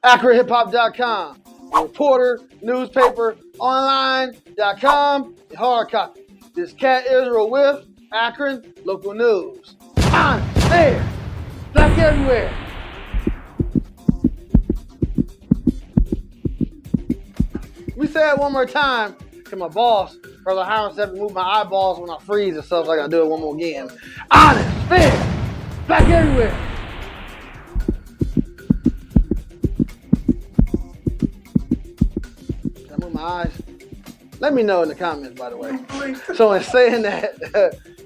AkronHipHop.com, Reporter, Newspaper, Online.com, and hard copy. This Cat Israel with Akron Local News. Honest, fair, black everywhere. We say it one more time, because my boss, Brother Hiram, said to move my eyeballs when I freeze and stuff, so I gotta do it one more again. Honest, fair, black everywhere. Did I move my eyes? Let me know in the comments, by the way. So in saying that,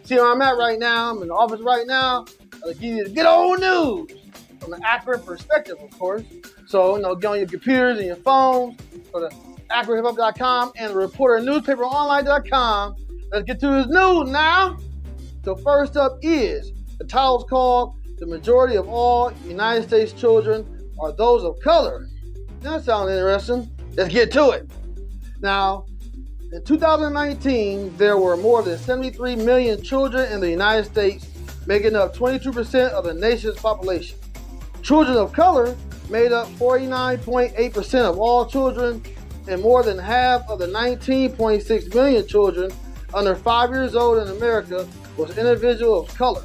see where I'm at right now, I'm in the office right now, I'll give you the good old news from an Akron perspective, of course. So, get on your computers and your phones, go to AkronHipHop.com and the Reporter Newspaper Online.com. Let's get to this news now. So first up is, the title's called, "The Majority of All United States Children Are Those of Color." That sounds interesting. Let's get to it. Now, in 2019, there were more than 73 million children in the United States, making up 22% of the nation's population. Children of color made up 49.8% of all children, and more than half of the 19.6 million children under 5 years old in America was individuals of color.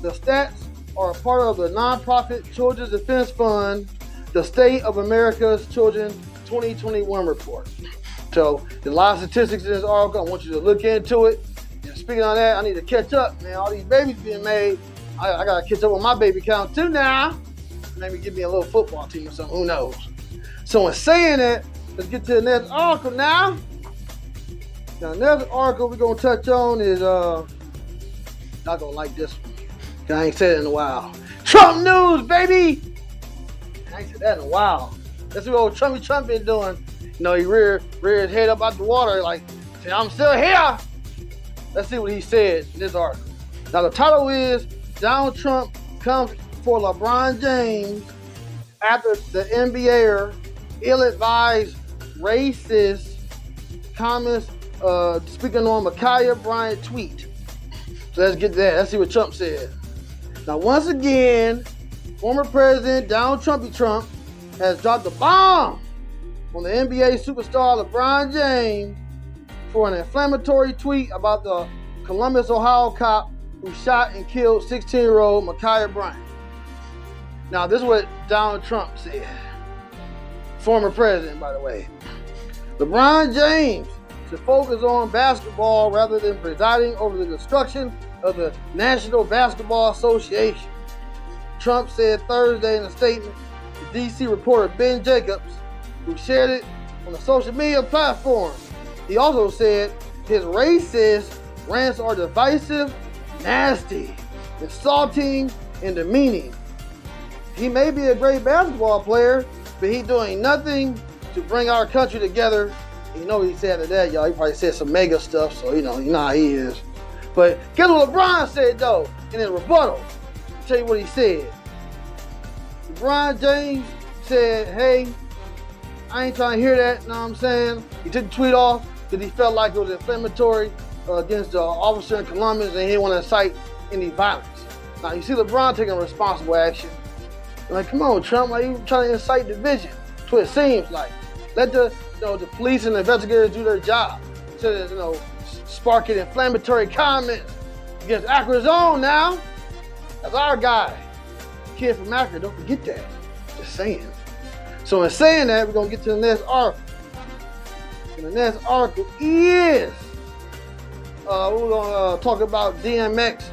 The stats are a part of the nonprofit Children's Defense Fund, the State of America's Children 2021 report. So there's a lot of statistics in this article. I want you to look into it. And speaking of that, I need to catch up, man. All these babies being made, I got to catch up with my baby count too now. Maybe give me a little football team or something, who knows. So in saying that, let's get to the next article now. Now, the next article we're going to touch on is, not going to like this one. I ain't said it in a while. Trump news, baby! I ain't said that in a while. That's what old Trumpy Trump been doing. He reared his head up out the water like, I'm still here. Let's see what he said in this article. Now, the title is, Donald Trump comes for LeBron James after the NBA ill-advised racist comments speaking on Ma'Khia Bryant tweet. So let's get to that. Let's see what Trump said. Now, once again, former President Donald Trumpy Trump has dropped a bomb on the NBA superstar LeBron James for an inflammatory tweet about the Columbus, Ohio cop who shot and killed 16-year-old Ma'Khia Bryant. Now, this is what Donald Trump said. Former president, by the way. LeBron James should focus on basketball rather than presiding over the destruction of the National Basketball Association. Trump said Thursday in a statement to DC reporter Ben Jacobs, who shared it on a social media platform. He also said his racist rants are divisive, nasty, insulting, and demeaning. He may be a great basketball player, but he's doing nothing to bring our country together. You know what he said to that, y'all. He probably said some mega stuff, so you know how he is. But guess what LeBron said, though, in his rebuttal? I'll tell you what he said. LeBron James said, hey, I ain't trying to hear that, you know what I'm saying? He took the tweet off because he felt like it was inflammatory against the officer in Columbus and he didn't want to incite any violence. Now, you see LeBron taking responsible action. Like, come on, Trump, why you trying to incite division? That's what it seems like. Let the police and the investigators do their job. Instead of, sparking inflammatory comments against Akron's own now. That's our guy. Kid from Akron, don't forget that. Just saying. So in saying that, we're going to get to the next article. And the next article is, we're going to talk about DMX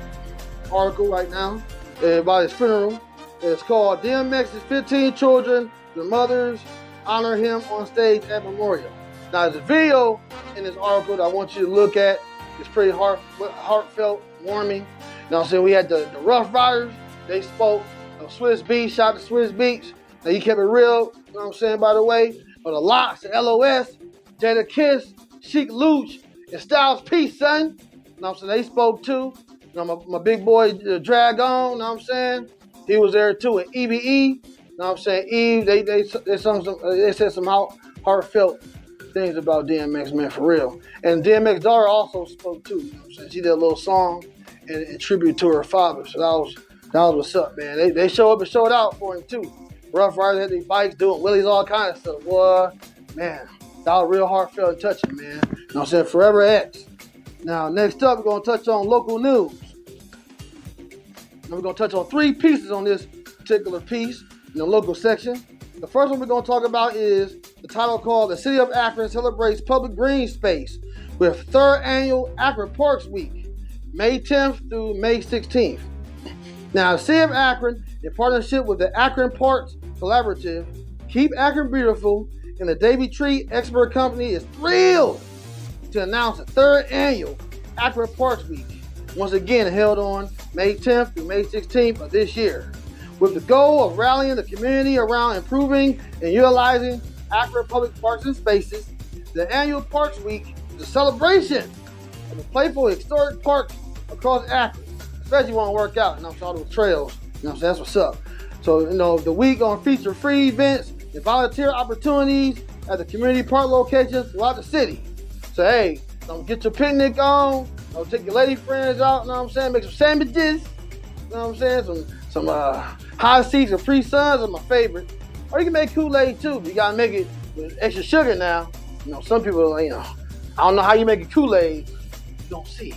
article right now about his funeral. It's called DMX's 15 Children, Their Mothers Honor Him on Stage at Memorial. Now, there's a video in this article that I want you to look at. It's pretty heartfelt, warming. You know what I'm saying? We had the Rough Riders. They spoke. Swiss Beats, shout out to Swiss Beats. Now, he kept it real. You know what I'm saying, by the way? But the Locks, the LOS, Jada Kiss, Chic Luch, and Styles P, son. You know what I'm saying? They spoke too. My big boy, Dragon, you know what I'm saying? He was there too. And EBE, you know what I'm saying? Eve, they said some heartfelt things about DMX, man, for real. And DMX's daughter also spoke too. You know what I'm saying? She did a little song in tribute to her father. So that was what's up, man. They showed up and showed out for him too. Rough Riders had these bikes doing wheelies, all kind of stuff. Boy, man, that was real heartfelt and touching, man. You know what I'm saying? Forever X. Now, next up, we're going to touch on local news. And we're going to touch on 3 pieces on this particular piece in the local section. The first one we're going to talk about is the title called "The City of Akron Celebrates Public Green Space with 3rd Annual Akron Parks Week, May 10th through May 16th. Now, the City of Akron, in partnership with the Akron Parks Collaborative, Keep Akron Beautiful, and the Davy Tree Expert Company is thrilled to announce the 3rd Annual Akron Parks Week, once again held on May 10th through May 16th of this year, with the goal of rallying the community around improving and utilizing Akron public parks and spaces. The annual Parks Week is a celebration of the playful historic parks across Akron, especially you want to work out, all those trails, that's what's up. So, the week gonna feature free events and volunteer opportunities at the community park locations throughout the city. So, hey, get your picnic on, take your lady friends out, make some sandwiches, some high seas and free suns are my favorite. Or you can make Kool-Aid too, but you gotta make it with extra sugar now. Some people, I don't know how you make a Kool-Aid, you don't see.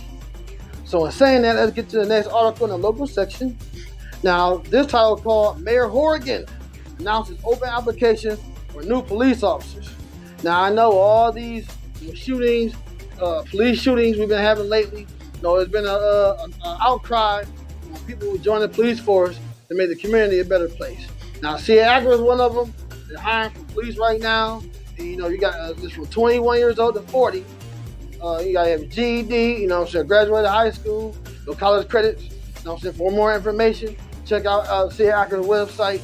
So in saying that, let's get to the next article in the local section. Now, this title is called "Mayor Horrigan Announces Open Application for New Police Officers." Now, I know all these shootings, police shootings we've been having lately, there's been an outcry when people who join the police force to make the community a better place. Now, see, Akron is one of them. They're hiring for police right now. And, you got this from 21 years old to 40. You gotta have a GED, graduated high school, no college credits. For more information, check out see Akron's website.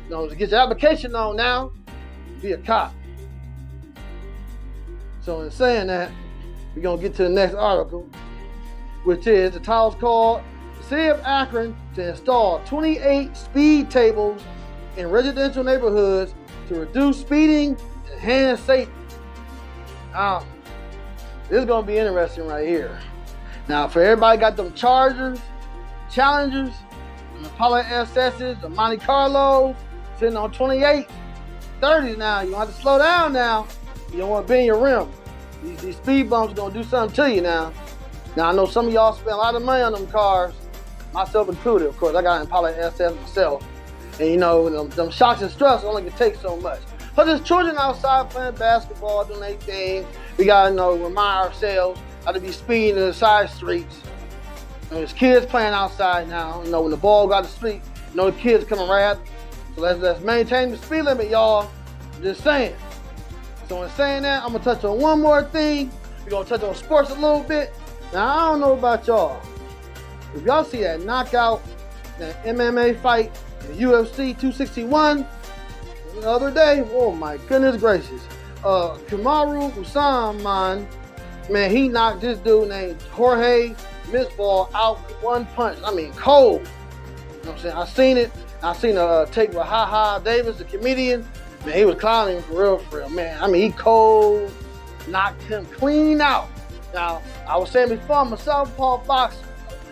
To get your application on now, be a cop. So in saying that, we're gonna get to the next article, which is the title's called "The City of Akron to Install 28 Speed Tables in Residential Neighborhoods to Reduce Speeding and Enhance Safety." This is gonna be interesting right here. Now, for everybody got them Chargers, Challengers, the Apollo SS's, the Monte Carlos, sitting on 28, 30s now. You don't have to slow down now. You don't want to bend your rim. These speed bumps are going to do something to you now. Now, I know some of y'all spend a lot of money on them cars, myself included, of course. I got an Apollo SS myself. And them shocks and struts only can take so much. But there's children outside playing basketball, doing their thing. We got to remind ourselves how to be speeding in the side streets. There's kids playing outside now. When the ball got to street, the kids coming right at. So let's maintain the speed limit, y'all. I'm just saying. So in saying that, I'm gonna touch on one more thing. We're gonna touch on sports a little bit. Now, I don't know about y'all. If y'all see that knockout, that MMA fight in UFC 261 the other day, oh my goodness gracious. Kamaru Usman, man, he knocked this dude named Jorge Masvidal out with one punch. Cold. I seen it. I seen a take with Ha Davis, the comedian. Man, he was clowning for real, man. He cold, knocked him clean out. Now, I was saying before, I'm a southpaw boxer.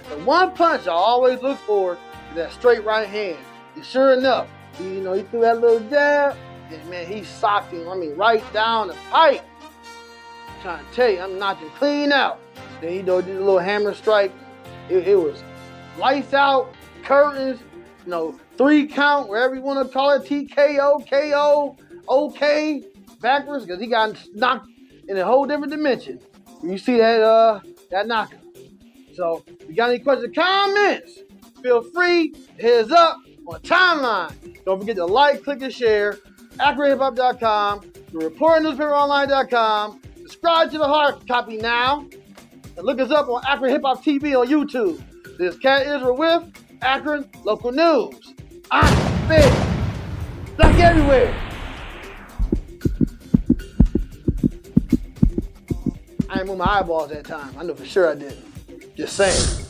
The one punch I always look for is that straight right hand. And sure enough, he threw that little jab, and man, he socked him, right down the pipe. I'm trying to tell you, I'm knocked him clean out. Then he did a little hammer strike. It was lights out, curtains, 3 count, wherever you want to call it, TKO, KO, OK, backwards, because he got knocked in a whole different dimension. You see that knockout. So, if you got any questions or comments, feel free to hit us up on timeline. Don't forget to like, click, and share. AkronHipHop.com, the ReportNewspaperOnline.com. Subscribe to the hard copy now. And look us up on Akron Hip Hop TV on YouTube. This is Cat Israel with Akron Local News. I'm big. Black everywhere. I didn't move my eyeballs that time. I know for sure I didn't. Just saying.